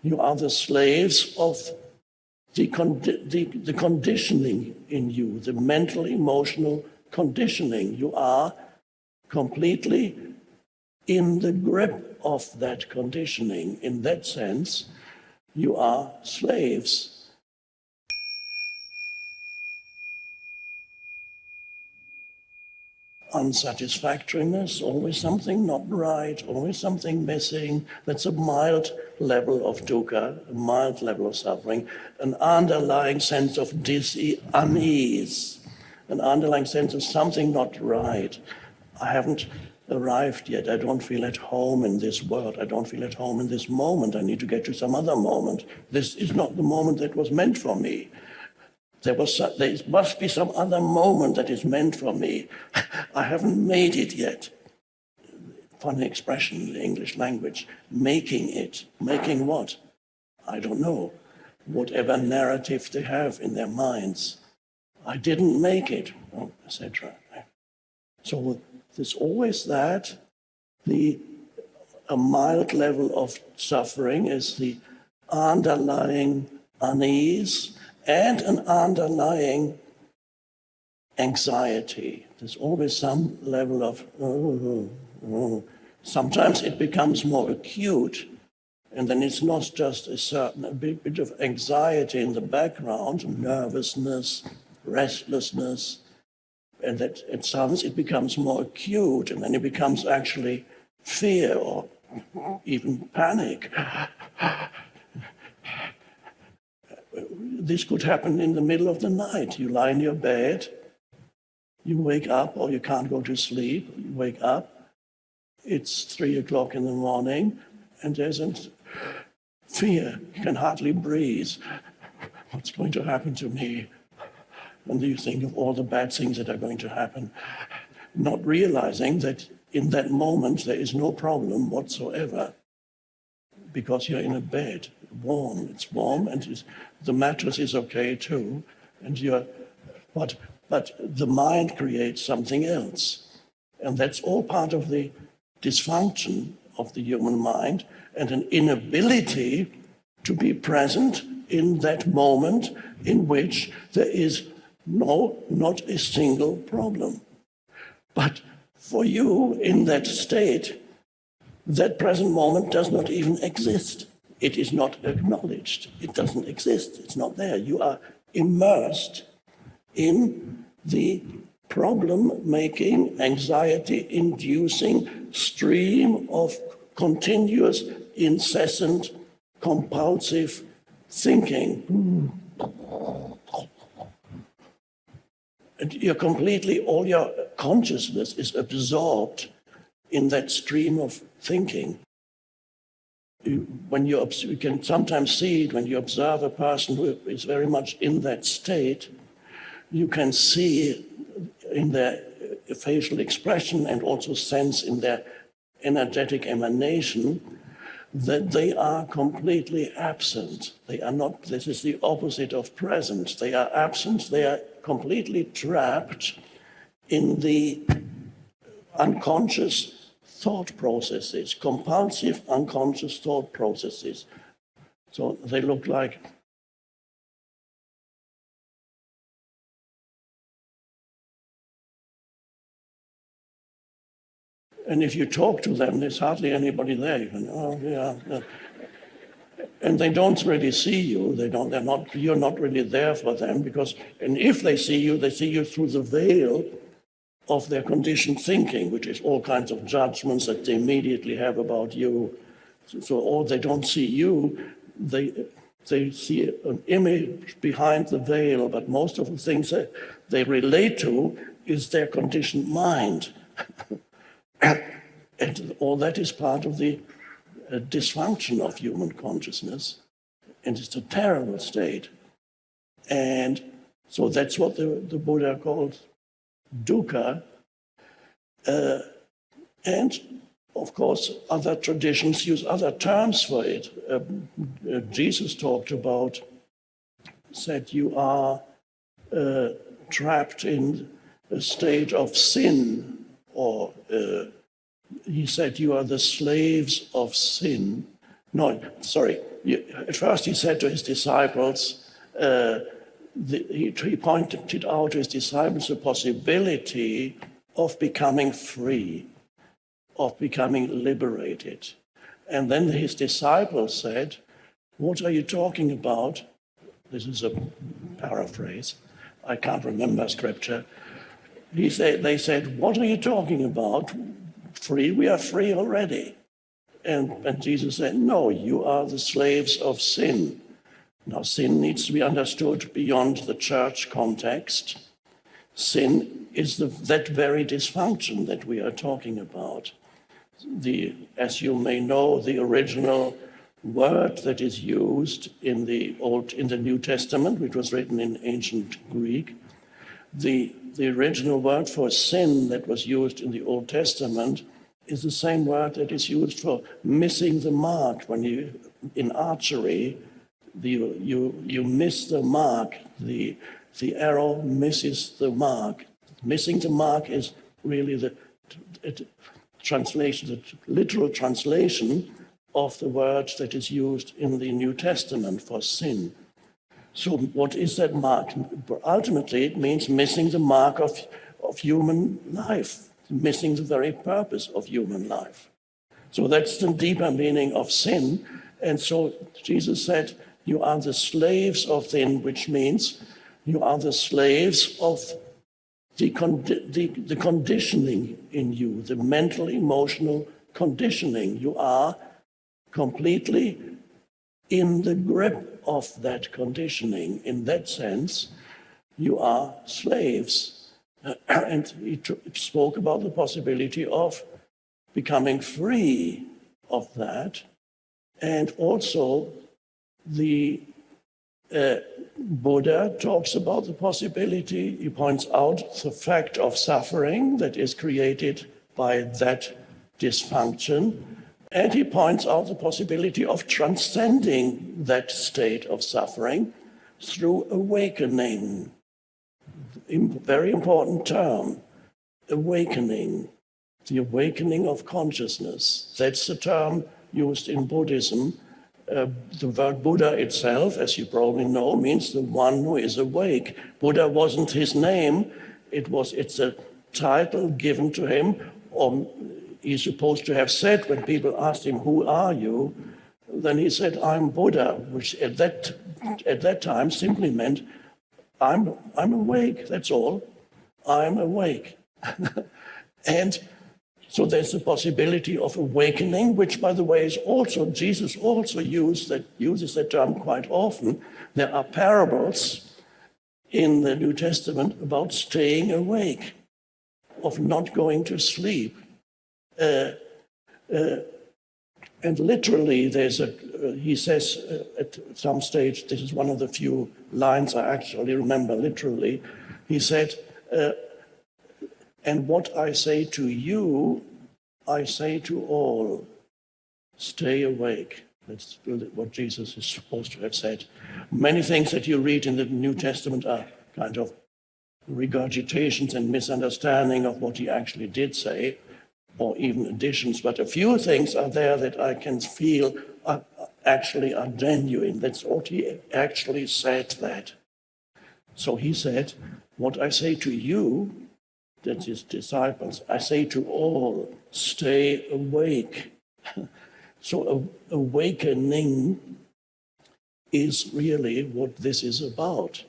You are the slaves of the conditioning in you, the mental, emotional conditioning. You are completely in the grip of that conditioning. In that sense, you are slaves. Unsatisfactoriness, always something not right, always something missing. That's a mild level of dukkha, a mild level of suffering, an underlying sense of unease, an underlying sense of something not right. I haven't arrived yet. I don't feel at home in this world. I don't feel at home in this moment. I need to get to some other moment. This is not the moment that was meant for me. There must be some other moment that is meant for me. I haven't made it yet. Funny expression in the English language. Making it. Making what? I don't know. Whatever narrative they have in their minds. I didn't make it, etc. So there's always that. A mild level of suffering is the underlying unease and an underlying anxiety. There's always some level of, sometimes it becomes more acute, and then it's not just a bit of anxiety in the background, nervousness, restlessness, and that at times it becomes more acute, and then it becomes actually fear or even panic. This could happen in the middle of the night. You lie in your bed, you wake up, or you can't go to sleep, you wake up, it's 3 o'clock in the morning, and there's a fear. You can hardly breathe. What's going to happen to me? And you think of all the bad things that are going to happen, not realizing that in that moment there is no problem whatsoever, because you're in a bed, warm. It's warm, and the mattress is okay too, and but the mind creates something else, and that's all part of the dysfunction of the human mind, and an inability to be present in that moment in which there is not a single problem. But for you in that state, that present moment does not even exist. It is not acknowledged. It doesn't exist. It's not there. You are immersed in the problem-making, anxiety-inducing stream of continuous, incessant, compulsive thinking. And all your consciousness is absorbed in that stream of thinking. You can sometimes see it when you observe a person who is very much in that state. You can see in their facial expression and also sense in their energetic emanation that they are completely absent. They are not, this is the opposite of present. They are absent, they are completely trapped in the unconscious thought processes, compulsive unconscious thought processes. So they look like and if you talk to them, there's hardly anybody there. You can, oh yeah. And they don't really see you. You're not really there for them because, and if they see you through the veil of their conditioned thinking, which is all kinds of judgments that they immediately have about you. So they don't see you, they see an image behind the veil, but most of the things that they relate to is their conditioned mind. And all that is part of the dysfunction of human consciousness, and it's a terrible state. And so that's what the Buddha called dukkha. And of course, other traditions use other terms for it. Jesus talked about, said you are trapped in a state of sin, or he said you are the slaves of sin. No, sorry, at first he said to his disciples, he pointed out to his disciples the possibility of becoming free, of becoming liberated. And then his disciples said, "What are you talking about?" This is a paraphrase. I can't remember scripture. They said, "What are you talking about? Free? We are free already." And Jesus said, "No, you are the slaves of sin." Now, sin needs to be understood beyond the church context. Sin is that very dysfunction that we are talking about. As you may know, the original word that is used in the New Testament, which was written in ancient Greek, the original word for sin that was used in the Old Testament is the same word that is used for missing the mark. When in archery, you miss the mark, the arrow misses the mark. Missing the mark is really the literal translation of the word that is used in the New Testament for sin. So what is that mark? Ultimately, it means missing the mark of human life, missing the very purpose of human life. So that's the deeper meaning of sin. And so Jesus said, you are the slaves of sin, which means you are the slaves of the conditioning in you, the mental, emotional conditioning. You are completely in the grip of that conditioning. In that sense, you are slaves. And he spoke about the possibility of becoming free of that. And also, the Buddha talks about the possibility, he points out the fact of suffering that is created by that dysfunction, and he points out the possibility of transcending that state of suffering through awakening. Very important term, awakening, the awakening of consciousness. That's the term used in Buddhism. The word Buddha itself, as you probably know, means the one who is awake. Buddha wasn't his name. It's a title given to him, or he's supposed to have said when people asked him, "Who are you?" Then he said, "I'm Buddha," which at that time simply meant, I'm awake, that's all. I'm awake. And so there's the possibility of awakening, which, by the way, is also, Jesus also uses that term quite often. There are parables in the New Testament about staying awake, of not going to sleep. And literally, he says at some stage, this is one of the few lines I actually remember literally, he said, "And what I say to you, I say to all, stay awake." That's what Jesus is supposed to have said. Many things that you read in the New Testament are kind of regurgitations and misunderstanding of what he actually did say, or even additions, but a few things are there that I can feel are genuine. That's what he actually said that. So he said, "What I say to you," that's his disciples, "I say to all, stay awake." So awakening is really what this is about.